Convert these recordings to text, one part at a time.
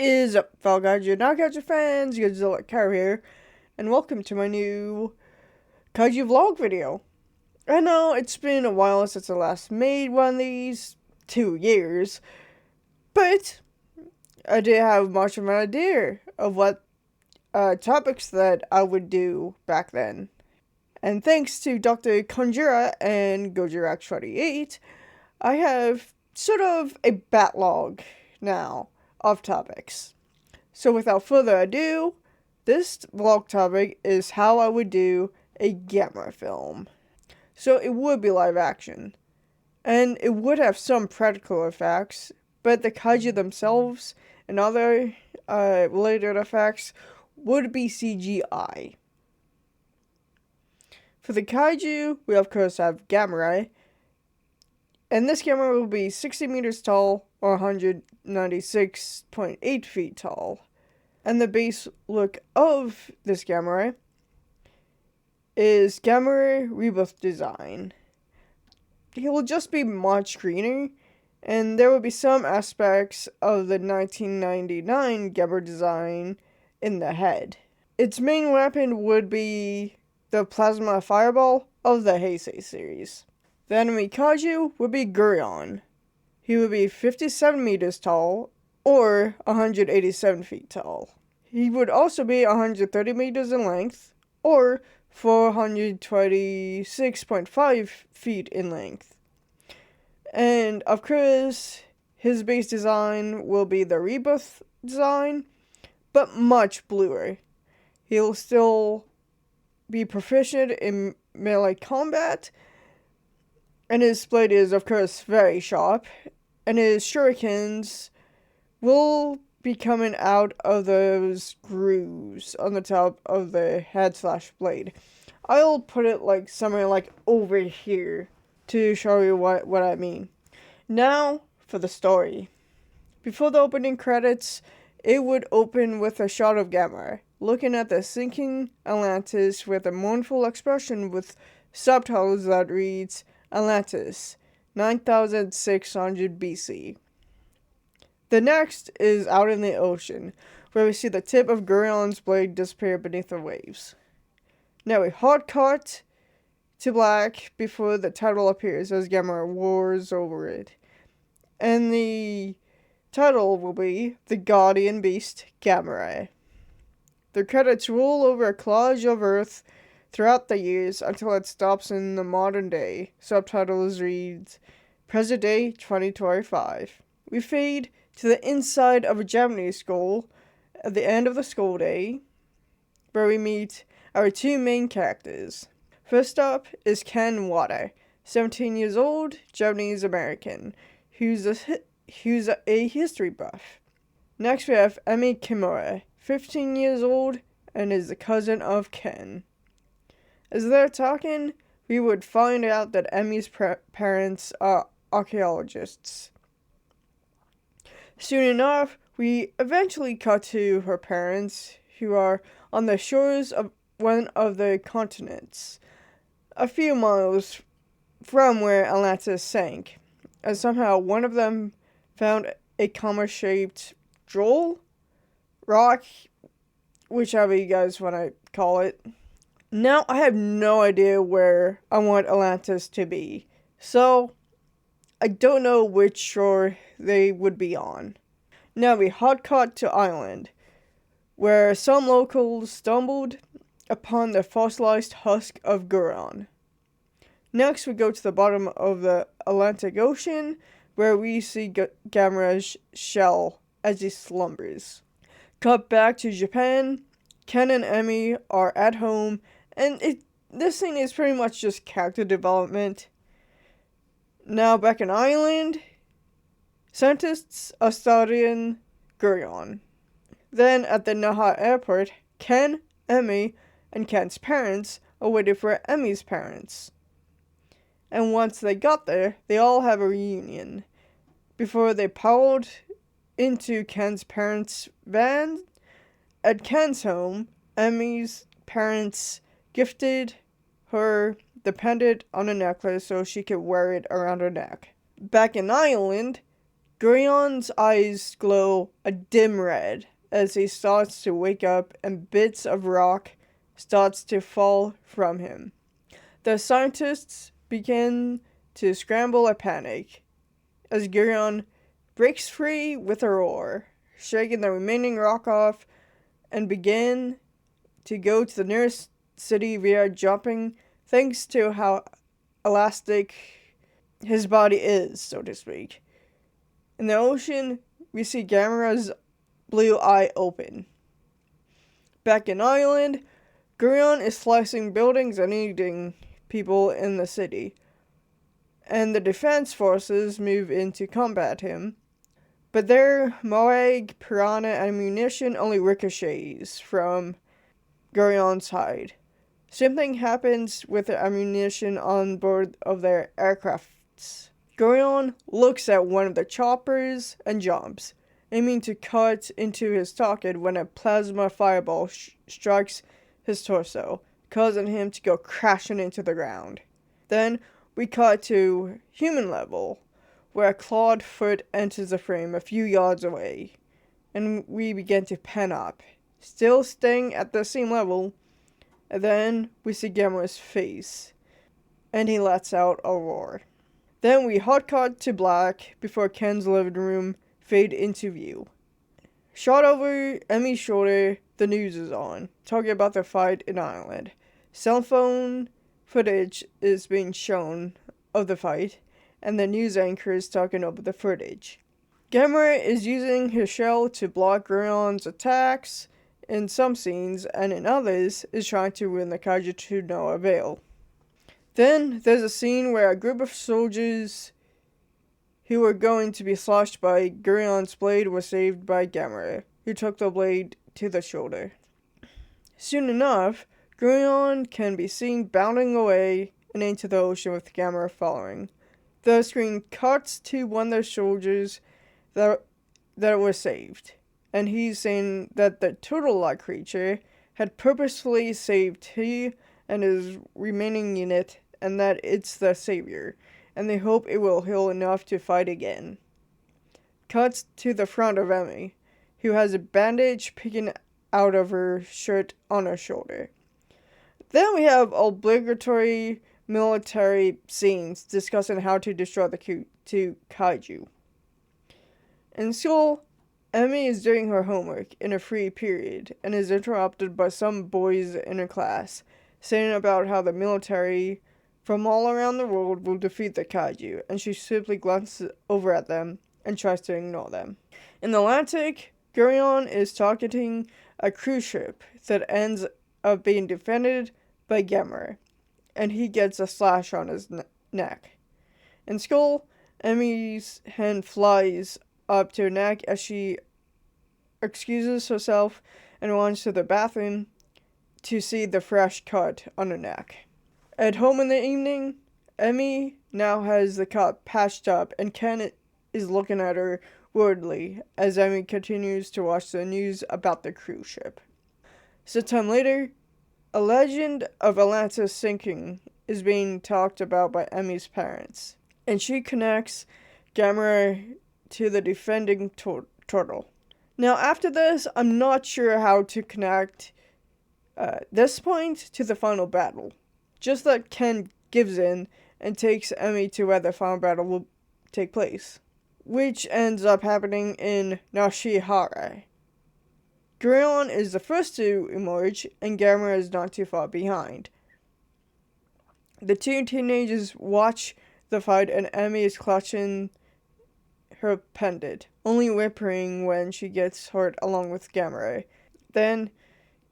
Is up, fellow kaiju, not kaiju fans, Godzilla Car here, and welcome to my new kaiju vlog video. I know it's been a while since I last made one of these, 2 years, but I did have much of an idea of what topics that I would do back then. And thanks to Dr. Conjira and Gojirax28, I have sort of a backlog now of topics. So without further ado, this vlog topic is how I would do a Gamera film. So it would be live action, and it would have some practical effects, but the kaiju themselves and other related effects would be CGI. For the kaiju, we of course have Gamera, and this Gamera will be 60 meters tall or 196.8 feet tall. And the base look of this Gamera is Gamera Rebirth design. He will just be much greener, and there will be some aspects of the 1999 Gamera design in the head. Its main weapon would be the plasma fireball of the Heisei series. The enemy kaiju would be Gurion. He would be 57 meters tall, or 187 feet tall. He would also be 130 meters in length, or 426.5 feet in length. And of course, his base design will be the Rebirth design, but much bluer. He'll still be proficient in melee combat, and his blade is of course very sharp, and his shurikens will be coming out of those grooves on the top of the head/blade. I'll put it like somewhere like over here to show you what I mean. Now for the story. Before the opening credits, it would open with a shot of Gamera looking at the sinking Atlantis with a mournful expression with subtitles that reads, Atlantis, 9600 BC. The next is out in the ocean, where we see the tip of Gurion's blade disappear beneath the waves. Now a hard cut to black before the title appears as Gamera roars over it. And the title will be The Guardian Beast Gamera. The credits roll over a collage of Earth throughout the years until it stops in the modern day. Subtitles reads, Present Day 2025. We fade to the inside of a Japanese school at the end of the school day, where we meet our two main characters. First up is Ken Wada, 17 years old, Japanese American, who's a history buff. Next we have Emi Kimura, 15 years old, and is the cousin of Ken. As they're talking, we would find out that Emi's parents are archaeologists. Soon enough, we eventually cut to her parents, who are on the shores of one of the continents, a few miles from where Atlantis sank, and somehow one of them found a comma-shaped droll? Rock? Whichever you guys want to call it. Now, I have no idea where I want Atlantis to be, so I don't know which shore they would be on. Now we hot cut to Island, where some locals stumbled upon the fossilized husk of Gurion. Next we go to the bottom of the Atlantic Ocean, where we see Gamera's shell as he slumbers. Cut back to Japan, Ken and Emi are at home, and this thing is pretty much just character development. Now back in Ireland, scientists are studying Gurion. Then at the Naha airport, Ken, Emi, and Ken's parents are waiting for Emi's parents. And once they got there, they all have a reunion. Before they piled into Ken's parents' van, at Ken's home, Emi's parents gifted her the pendant on a necklace so she could wear it around her neck. Back in Ireland, Gurion's eyes glow a dim red as he starts to wake up and bits of rock starts to fall from him. The scientists begin to scramble and panic as Gurion breaks free with a roar, shaking the remaining rock off, and begin to go to the nearest city via jumping, thanks to how elastic his body is, so to speak. In the ocean, we see Gamera's blue eye open. Back in Ireland, Gurion is slicing buildings and eating people in the city, and the defense forces move in to combat him. But their Moag piranha ammunition only ricochets from Gurion's hide. Something happens with the ammunition on board of their aircrafts. Gurion looks at one of the choppers and jumps, aiming to cut into his target when a plasma fireball strikes his torso, causing him to go crashing into the ground. Then we cut to human level, where a clawed foot enters the frame a few yards away, and we begin to pan up, still staying at the same level, and then we see Gamera's face, and he lets out a roar. Then we hot cut to black before Ken's living room fade into view. Shot over Emmy's shoulder, the news is on, talking about the fight in Ireland. Cell phone footage is being shown of the fight, and the news anchor is talking over the footage. Gamera is using his shell to block Gurion's attacks in some scenes, and in others is trying to win the kaiju to no avail. Then there's a scene where a group of soldiers who were going to be slashed by Gurion's blade was saved by Gamera, who took the blade to the shoulder. Soon enough, Gurion can be seen bounding away and into the ocean with Gamera following. The screen cuts to one of the soldiers that was saved, and he's saying that the turtle-like creature had purposefully saved he and his remaining unit, and that it's the savior, and they hope it will heal enough to fight again. Cuts to the front of Emmy, who has a bandage peeking out of her shirt on her shoulder. Then we have obligatory military scenes discussing how to destroy the two kaiju. In school, Emmy is doing her homework in a free period and is interrupted by some boys in her class saying about how the military from all around the world will defeat the kaiju, and she simply glances over at them and tries to ignore them. In the Atlantic, Gurion is targeting a cruise ship that ends up being defended by Gamera, and he gets a slash on his neck. In school, Emmy's hand flies up to her neck as she excuses herself and runs to the bathroom to see the fresh cut on her neck. At home in the evening, Emmy now has the cut patched up, and Ken is looking at her worriedly as Emmy continues to watch the news about the cruise ship. Sometime later, a legend of Atlantis sinking is being talked about by Emmy's parents, and she connects Gamera to the defending turtle. Now, after this, I'm not sure how to connect this point to the final battle. Just that Ken gives in and takes Emmy to where the final battle will take place, which ends up happening in Nashihara. Gurion is the first to emerge, and Gamera is not too far behind. The two teenagers watch the fight, and Emmy is clutching her pendant, only whimpering when she gets hurt along with Gamera. Then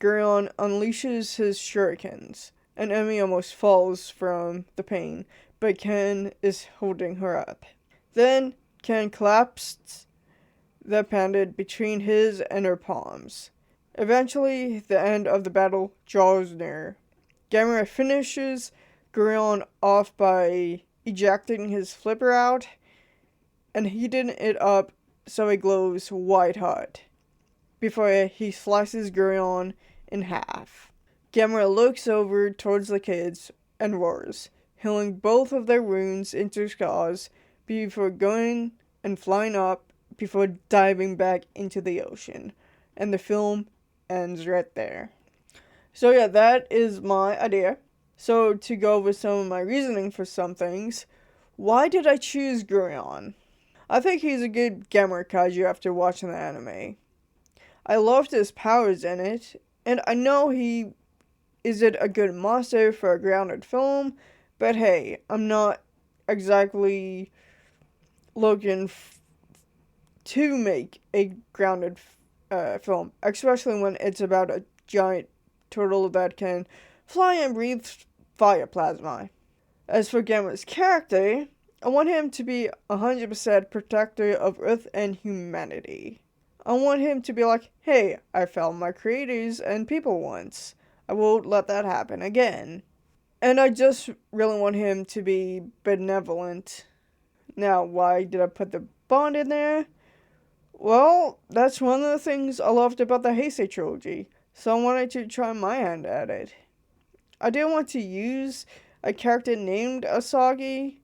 Gurion unleashes his shurikens, and Emmy almost falls from the pain, but Ken is holding her up. Then Ken collapsed the pendant between his and her palms. Eventually, the end of the battle draws near. Gamera finishes Gurion off by ejecting his flipper out and heating it up so it glows white hot, before he slices Gurion in half. Gamera looks over towards the kids and roars, healing both of their wounds into scars before going and flying up before diving back into the ocean. And the film ends right there. So yeah, that is my idea. So to go over some of my reasoning for some things, why did I choose Gurion? I think he's a good Gamera kaiju after watching the anime. I loved his powers in it, and I know he isn't a good monster for a grounded film, but hey, I'm not exactly looking to make a grounded film, especially when it's about a giant turtle that can fly and breathe fire plasma. As for Gamera's character, I want him to be 100% protector of Earth and humanity. I want him to be like, hey, I found my creators and people once. I won't let that happen again. And I just really want him to be benevolent. Now, why did I put the Bond in there? Well, that's one of the things I loved about the Heisei trilogy, so I wanted to try my hand at it. I didn't want to use a character named Asagi,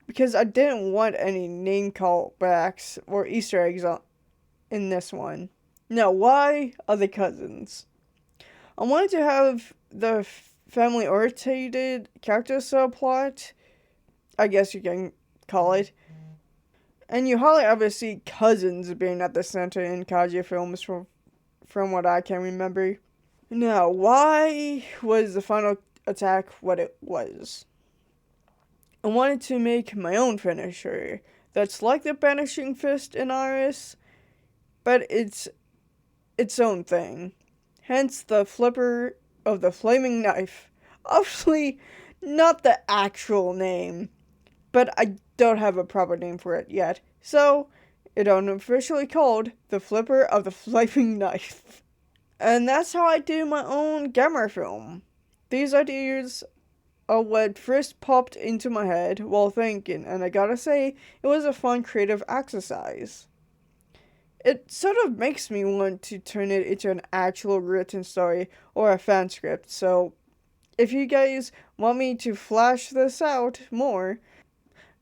because I didn't want any name callbacks or Easter eggs in this one. Now, why are they cousins? I wanted to have the family-oriented character subplot, I guess you can call it. And you hardly ever see cousins being at the center in kaiju films from what I can remember. Now, why was the final attack what it was? I wanted to make my own finisher that's like the Banishing Fist in Iris, but it's its own thing. Hence the flipper of the flaming knife. Obviously, not the actual name, but I don't have a proper name for it yet, so it unofficially called the flipper of the flaming knife. And that's how I do my own Gamera film. These ideas are what first popped into my head while thinking, and I gotta say, it was a fun creative exercise. It sort of makes me want to turn it into an actual written story or a fan script, so if you guys want me to flash this out more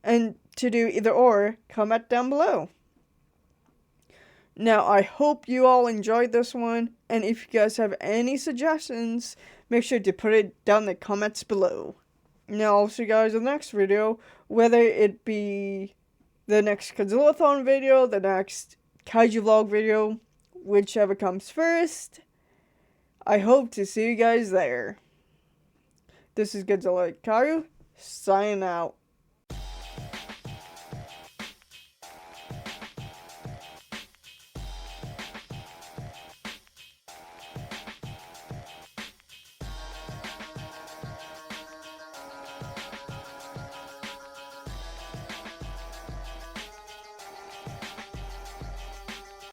and to do either or, comment down below. Now, I hope you all enjoyed this one, and if you guys have any suggestions, make sure to put it down in the comments below. Now, I'll see you guys in the next video, whether it be the next Godzilla-thon video, the next kaiju vlog video, whichever comes first. I hope to see you guys there. This is Godzilla Kaiju, signing out.